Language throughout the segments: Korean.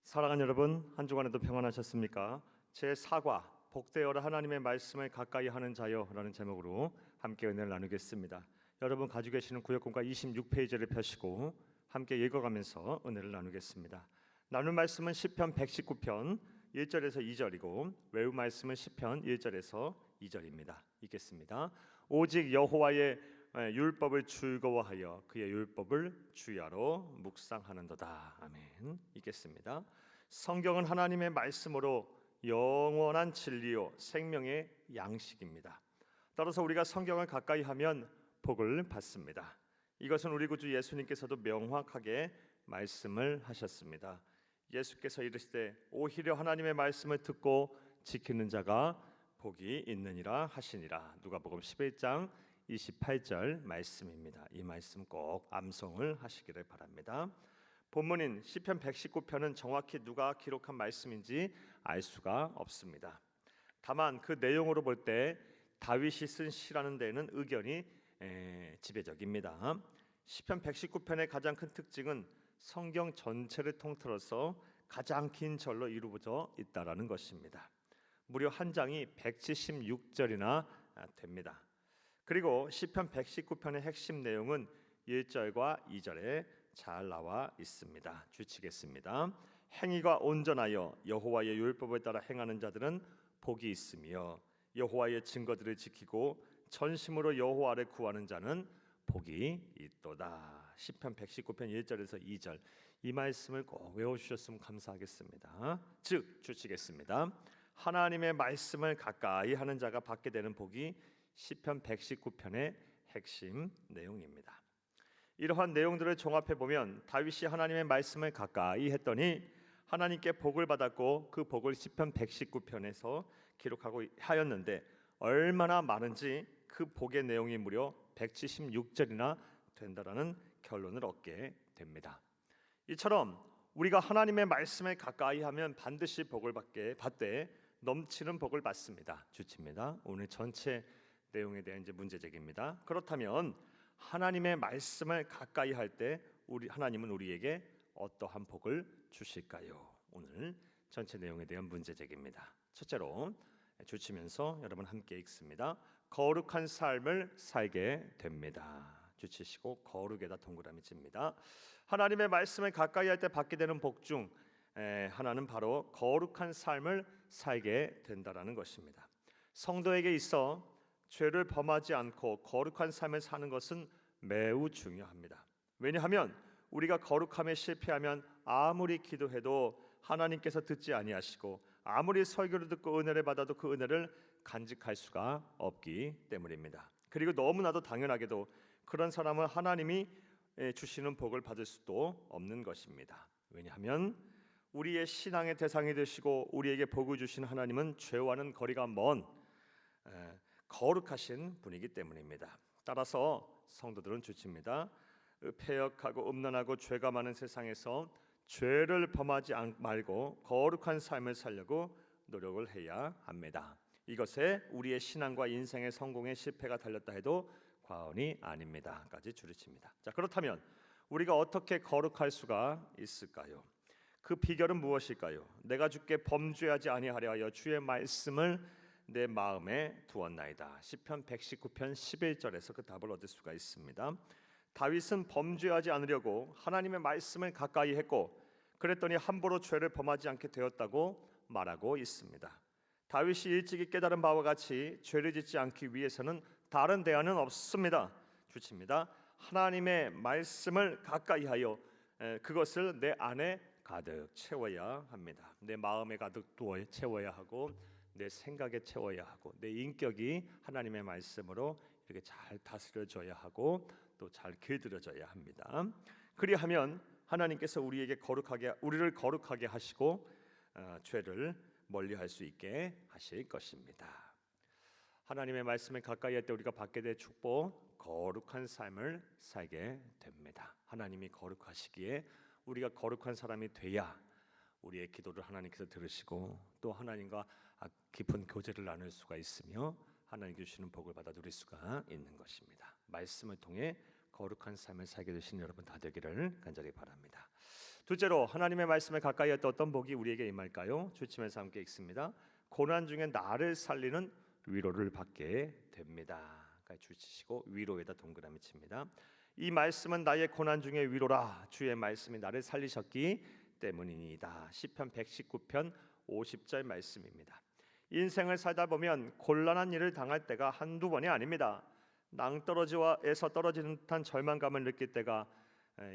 사랑하는 여러분, 한 주간에도 평안하셨습니까? 제4과 복되어라 하나님의 말씀을 가까이 하는 자여라는 제목으로 함께 은혜를 나누겠습니다. 여러분 가지고 계시는 구역공과 26페이지를 펴시고 함께 읽어가면서 은혜를 나누겠습니다. 나눌 말씀은 시편 119편 1절에서 2절이고 외울 말씀은 시편 1절에서 2절입니다. 읽겠습니다. 오직 여호와의 율법을 즐거워하여 그의 율법을 주야로 묵상하는도다. 아멘. 읽겠습니다. 성경은 하나님의 말씀으로 영원한 진리요 생명의 양식입니다. 따라서 우리가 성경을 가까이 하면 복을 받습니다. 이것은 우리 구주 예수님께서도 명확하게 말씀을 하셨습니다. 예수께서 이르시되 오히려 하나님의 말씀을 듣고 지키는 자가 복이 있느니라 하시니라. 누가복음 11장 28절 말씀입니다. 이 말씀 꼭 암송을 하시기를 바랍니다. 본문인 시편 119편은 정확히 누가 기록한 말씀인지 알 수가 없습니다. 다만 그 내용으로 볼 때 다윗이 쓴 시라는 데에는 의견이 지배적입니다. 시편 119편의 가장 큰 특징은 성경 전체를 통틀어서 가장 긴 절로 이루어져 있다라는 것입니다. 무려 한 장이 176절이나 됩니다. 그리고 시편 119편의 핵심 내용은 1절과 2절에 잘 나와 있습니다. 주치겠습니다. 행위가 온전하여 여호와의 율법을 따라 행하는 자들은 복이 있으며 여호와의 증거들을 지키고 전심으로 여호와를 구하는 자는 복이 있도다. 시편 119편 1절에서 2절 이 말씀을 꼭 외워주셨으면 감사하겠습니다. 즉 주치겠습니다. 하나님의 말씀을 가까이 하는 자가 받게 되는 복이 시편 119편의 핵심 내용입니다. 이러한 내용들을 종합해 보면 다윗이 하나님의 말씀을 가까이 했더니 하나님께 복을 받았고 그 복을 시편 119편에서 기록하고 하였는데 얼마나 많은지 그 복의 내용이 무려 176절이나 된다라는 결론을 얻게 됩니다. 이처럼 우리가 하나님의 말씀을 가까이 하면 반드시 복을 받되 넘치는 복을 받습니다. 주치입니다. 오늘 전체 내용에 대한 이제 문제제기입니다. 그렇다면 하나님의 말씀을 가까이 할 때 하나님은 우리에게 어떠한 복을 주실까요? 오늘 전체 내용에 대한 문제제기입니다. 첫째로 주치면서 여러분 함께 읽습니다. 거룩한 삶을 살게 됩니다. 주치시고 거룩에다 동그라미 칩니다. 하나님의 말씀을 가까이 할 때 받게 되는 복 중 하나는 바로 거룩한 삶을 살게 된다라는 것입니다. 성도에게 있어 죄를 범하지 않고 거룩한 삶을 사는 것은 매우 중요합니다. 왜냐하면 우리가 거룩함에 실패하면 아무리 기도해도 하나님께서 듣지 아니하시고 아무리 설교를 듣고 은혜를 받아도 그 은혜를 간직할 수가 없기 때문입니다. 그리고 너무나도 당연하게도 그런 사람은 하나님이 주시는 복을 받을 수도 없는 것입니다. 왜냐하면 우리의 신앙의 대상이 되시고 우리에게 복을 주신 하나님은 죄와는 거리가 먼 거룩하신 분이기 때문입니다. 따라서 성도들은 주칩니다. 패역하고 음란하고 죄가 많은 세상에서 죄를 범하지 말고 거룩한 삶을 살려고 노력을 해야 합니다. 이것에 우리의 신앙과 인생의 성공에 실패가 달렸다 해도 과언이 아닙니다. 까지 줄이칩니다. 자, 그렇다면 우리가 어떻게 거룩할 수가 있을까요? 그 비결은 무엇일까요? 내가 주께 범죄하지 아니하려 하여 주의 말씀을 내 마음에 두었나이다. 시편 119편 11절에서 그 답을 얻을 수가 있습니다. 다윗은 범죄하지 않으려고 하나님의 말씀을 가까이 했고 그랬더니 함부로 죄를 범하지 않게 되었다고 말하고 있습니다. 다윗이 일찍이 깨달은 바와 같이 죄를 짓지 않기 위해서는 다른 대안은 없습니다. 주칩니다. 하나님의 말씀을 가까이 하여 그것을 내 안에 가득 채워야 합니다. 내 마음에 가득 채워야 하고 내 생각에 채워야 하고 내 인격이 하나님의 말씀으로 이렇게 잘 다스려져야 하고 또 잘 길들여져야 합니다. 그리하면 하나님께서 우리를 거룩하게 하시고 죄를 멀리할 수 있게 하실 것입니다. 하나님의 말씀을 가까이 할 때 우리가 받게 될 축복, 거룩한 삶을 살게 됩니다. 하나님이 거룩하시기에 우리가 거룩한 사람이 돼야 우리의 기도를 하나님께서 들으시고 또 하나님과 깊은 교제를 나눌 수가 있으며 하나님 주시는 복을 받아 누릴 수가 있는 것입니다. 말씀을 통해 거룩한 삶을 살게 되신 여러분 다 되기를 간절히 바랍니다. 둘째로 하나님의 말씀에 가까이 했던 어떤 복이 우리에게 임할까요? 주치면서 함께 읽습니다. 고난 중에 나를 살리는 위로를 받게 됩니다. 주치시고 위로에다 동그라미 칩니다. 이 말씀은 나의 고난 중에 위로라. 주의 말씀이 나를 살리셨기 때문이니이다. 시편 119편 50절 말씀입니다. 인생을 살다 보면 곤란한 일을 당할 때가 한두 번이 아닙니다. 낭떠러지에서 떨어지는 듯한 절망감을 느낄 때가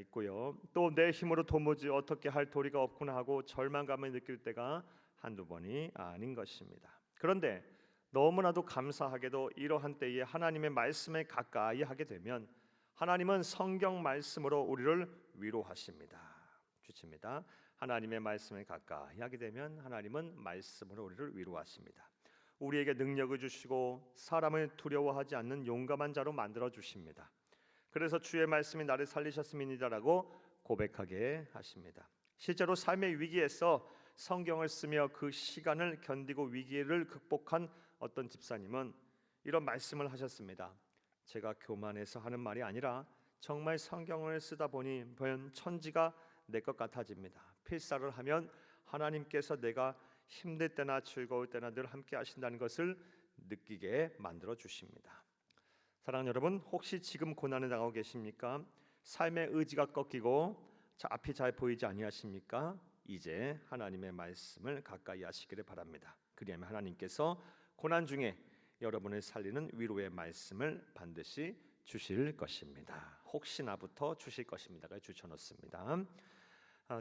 있고요. 또 내 힘으로 도무지 어떻게 할 도리가 없구나 하고 절망감을 느낄 때가 한두 번이 아닌 것입니다. 그런데 너무나도 감사하게도 이러한 때에 하나님의 말씀에 가까이 하게 되면 하나님은 성경 말씀으로 우리를 위로하십니다. 주칩니다. 하나님의 말씀에 가까이 하게 되면 하나님은 말씀으로 우리를 위로하십니다. 우리에게 능력을 주시고 사람을 두려워하지 않는 용감한 자로 만들어 주십니다. 그래서 주의 말씀이 나를 살리셨음이니다라고 고백하게 하십니다. 실제로 삶의 위기에서 성경을 쓰며 그 시간을 견디고 위기를 극복한 어떤 집사님은 이런 말씀을 하셨습니다. 제가 교만해서 하는 말이 아니라 정말 성경을 쓰다 보니 천지가 내 것 같아집니다. 필사를 하면 하나님께서 내가 힘들 때나 즐거울 때나 늘 함께 하신다는 것을 느끼게 만들어 주십니다. 사랑하는 여러분, 혹시 지금 고난을 당하고 계십니까? 삶의 의지가 꺾이고 앞이 잘 보이지 아니하십니까? 이제 하나님의 말씀을 가까이 하시기를 바랍니다. 그리하면 하나님께서 고난 중에 여러분을 살리는 위로의 말씀을 반드시 주실 것입니다. 혹시나부터 주실 것입니다가 주쳐놓습니다.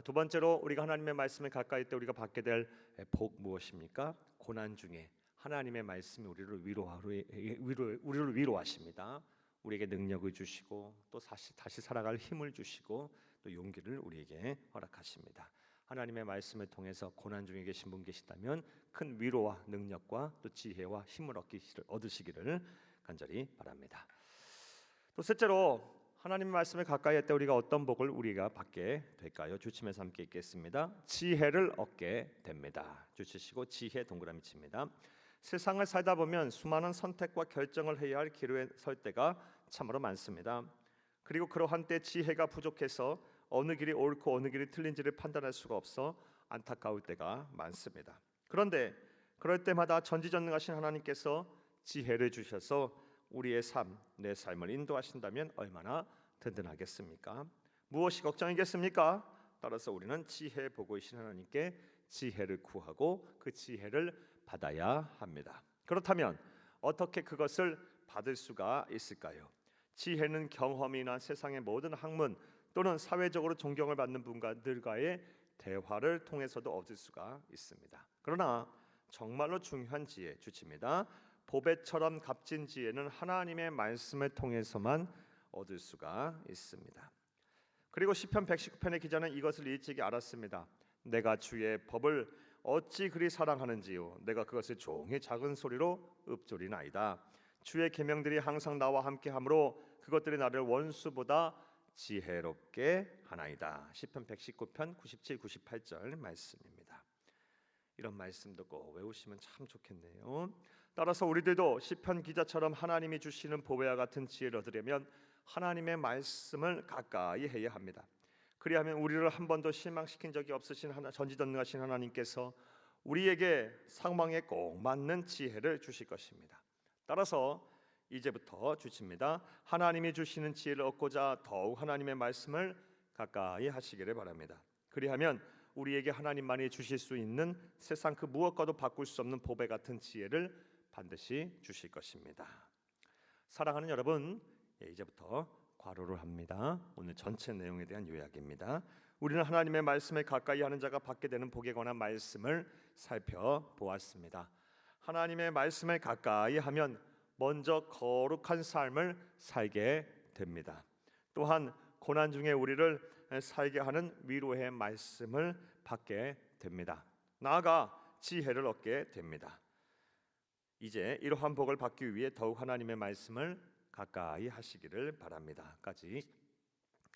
두 번째로 우리가 하나님의 말씀을 가까이 때 우리가 받게 될 복 무엇입니까? 고난 중에 하나님의 말씀이 우리를 위로하십니다. 우리에게 능력을 주시고 또 다시 살아갈 힘을 주시고 또 용기를 우리에게 허락하십니다. 하나님의 말씀을 통해서 고난 중에 계신 분 계시다면 큰 위로와 능력과 또 지혜와 힘을 얻으시기를 간절히 바랍니다. 또 셋째로 하나님의 말씀을 가까이 할 때 우리가 어떤 복을 우리가 받게 될까요? 주치면서 함께 읽겠습니다. 지혜를 얻게 됩니다. 주치시고 지혜 동그라미 칩니다. 세상을 살다 보면 수많은 선택과 결정을 해야 할 기로에 설 때가 참으로 많습니다. 그리고 그러한 때 지혜가 부족해서 어느 길이 옳고 어느 길이 틀린지를 판단할 수가 없어 안타까울 때가 많습니다. 그런데 그럴 때마다 전지전능하신 하나님께서 지혜를 주셔서 우리의 내 삶을 인도하신다면 얼마나 든든하겠습니까? 무엇이 걱정이겠습니까? 따라서 우리는 지혜 보고이신 하나님께 지혜를 구하고 그 지혜를 받아야 합니다. 그렇다면 어떻게 그것을 받을 수가 있을까요? 지혜는 경험이나 세상의 모든 학문 또는 사회적으로 존경을 받는 분들과의 대화를 통해서도 얻을 수가 있습니다. 그러나 정말로 중요한 지혜 주칩니다. 보배처럼 값진 지혜는 하나님의 말씀을 통해서만 얻을 수가 있습니다. 그리고 시편 119편의 기자는 이것을 일찍이 알았습니다. 내가 주의 법을 어찌 그리 사랑하는지요. 내가 그것을 종의 작은 소리로 읊조리나이다. 주의 계명들이 항상 나와 함께하므로 그것들이 나를 원수보다 지혜롭게 하나이다. 시편 119편 97, 98절 말씀입니다. 이런 말씀도 꼭 외우시면 참 좋겠네요. 따라서 우리들도 시편 기자처럼 하나님이 주시는 보배와 같은 지혜를 얻으려면 하나님의 말씀을 가까이 해야 합니다. 그리하면 우리를 한 번도 실망시킨 적이 없으신 전지전능하신 하나님께서 우리에게 상황에 꼭 맞는 지혜를 주실 것입니다. 따라서 이제부터 주칩니다. 하나님이 주시는 지혜를 얻고자 더욱 하나님의 말씀을 가까이 하시기를 바랍니다. 그리하면 우리에게 하나님만이 주실 수 있는 세상 그 무엇과도 바꿀 수 없는 보배 같은 지혜를 반드시 주실 것입니다. 사랑하는 여러분, 이제부터 괄호를 합니다. 오늘 전체 내용에 대한 요약입니다. 우리는 하나님의 말씀을 가까이 하는 자가 받게 되는 복에 관한 말씀을 살펴보았습니다. 하나님의 말씀을 가까이 하면 먼저 거룩한 삶을 살게 됩니다. 또한 고난 중에 우리를 살게 하는 위로의 말씀을 받게 됩니다. 나아가 지혜를 얻게 됩니다. 이제 이러한 복을 받기 위해 더욱 하나님의 말씀을 가까이 하시기를 바랍니다. 까지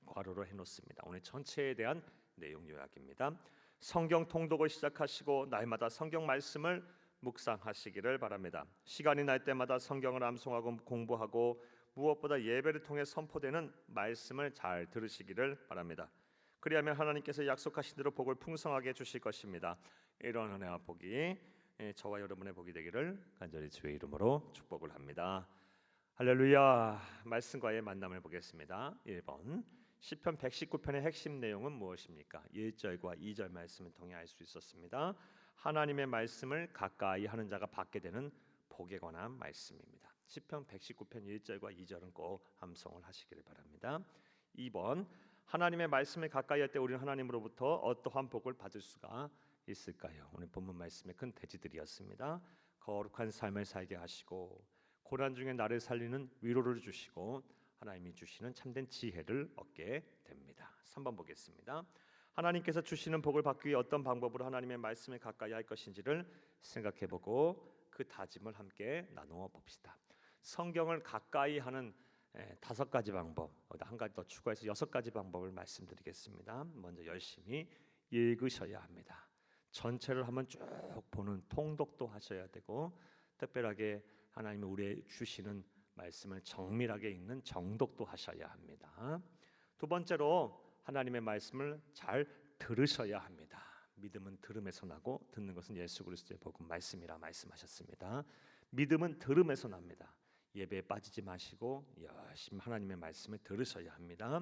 괄호로 해놓습니다. 오늘 전체에 대한 내용 요약입니다. 성경 통독을 시작하시고 날마다 성경 말씀을 묵상하시기를 바랍니다. 시간이 날 때마다 성경을 암송하고 공부하고 무엇보다 예배를 통해 선포되는 말씀을 잘 들으시기를 바랍니다. 그리하면 하나님께서 약속하신 대로 복을 풍성하게 주실 것입니다. 이러한 은혜와 복이 저와 여러분의 복이 되기를 간절히 주의 이름으로 축복을 합니다. 할렐루야. 말씀과의 만남을 보겠습니다. 1번 시편 119편의 핵심 내용은 무엇입니까? 1절과 2절 말씀을 통해 알 수 있었습니다. 하나님의 말씀을 가까이 하는 자가 받게 되는 복에 관한 말씀입니다. 시편 119편 1절과 2절은 꼭 암송을 하시기를 바랍니다. 2번 하나님의 말씀을 가까이 할 때 우리는 하나님으로부터 어떠한 복을 받을 수가 있을까요? 오늘 본문 말씀의 큰 대지들이었습니다. 거룩한 삶을 살게 하시고 고난 중에 나를 살리는 위로를 주시고 하나님이 주시는 참된 지혜를 얻게 됩니다. 3번 보겠습니다. 하나님께서 주시는 복을 받기 위해 어떤 방법으로 하나님의 말씀을 가까이 할 것인지를 생각해보고 그 다짐을 함께 나누어 봅시다. 성경을 가까이 하는 5가지 방법, 한 가지 더 추가해서 6가지 방법을 말씀드리겠습니다. 먼저 열심히 읽으셔야 합니다. 전체를 한번 쭉 보는 통독도 하셔야 되고, 특별하게 하나님이 우리에게 주시는 말씀을 정밀하게 읽는 정독도 하셔야 합니다. 두 번째로 하나님의 말씀을 잘 들으셔야 합니다. 믿음은 들음에서 나고 듣는 것은 예수 그리스도의 복음 말씀이라 말씀하셨습니다. 믿음은 들음에서 납니다. 예배에 빠지지 마시고 열심히 하나님의 말씀을 들으셔야 합니다.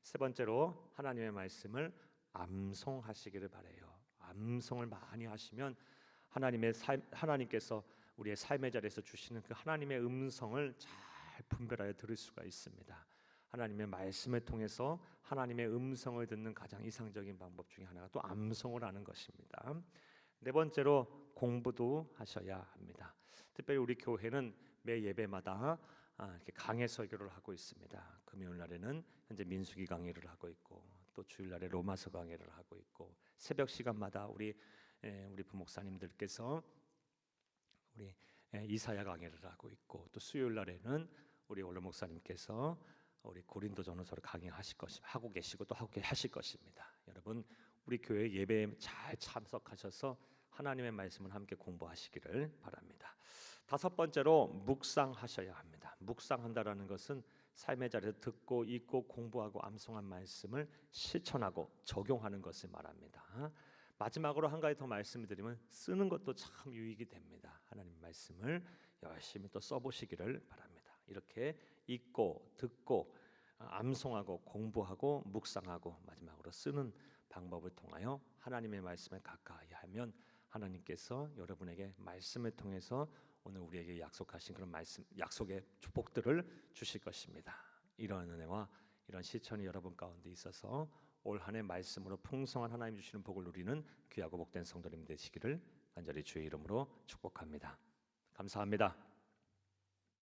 세 번째로 하나님의 말씀을 암송하시기를 바라요. 암송을 많이 하시면 하나님께서 우리의 삶의 자리에서 주시는 그 하나님의 음성을 잘 분별하여 들을 수가 있습니다. 하나님의 말씀을 통해서 하나님의 음성을 듣는 가장 이상적인 방법 중에 하나가 또 암송을 하는 것입니다. 네 번째로 공부도 하셔야 합니다. 특별히 우리 교회는 매 예배마다 이렇게 강해 설교를 하고 있습니다. 금요일 날에는 현재 민수기 강의를 하고 있고, 또 주일 날에 로마서 강의를 하고 있고, 새벽 시간마다 우리 부목사님들께서 우리 이사야 강의를 하고 있고, 또 수요일 날에는 우리 원로 목사님께서 우리 고린도전서를 하고 계시고 또 하실 것입니다. 여러분, 우리 교회 예배에 잘 참석하셔서 하나님의 말씀을 함께 공부하시기를 바랍니다. 5번째로 묵상하셔야 합니다. 묵상한다라는 것은 삶의 자리에서 듣고 읽고 공부하고 암송한 말씀을 실천하고 적용하는 것을 말합니다. 마지막으로 한 가지 더 말씀을 드리면 쓰는 것도 참 유익이 됩니다. 하나님 말씀을 열심히 또 써보시기를 바랍니다. 이렇게 읽고 듣고 암송하고 공부하고 묵상하고 마지막으로 쓰는 방법을 통하여 하나님의 말씀을 가까이 하면 하나님께서 여러분에게 말씀을 통해서 오늘 우리에게 약속하신 그런 말씀, 약속의 축복들을 주실 것입니다. 이러한 은혜와 이런 실천이 여러분 가운데 있어서 올 한 해 말씀으로 풍성한 하나님 주시는 복을 누리는 귀하고 복된 성도님 되시기를 간절히 주의 이름으로 축복합니다. 감사합니다.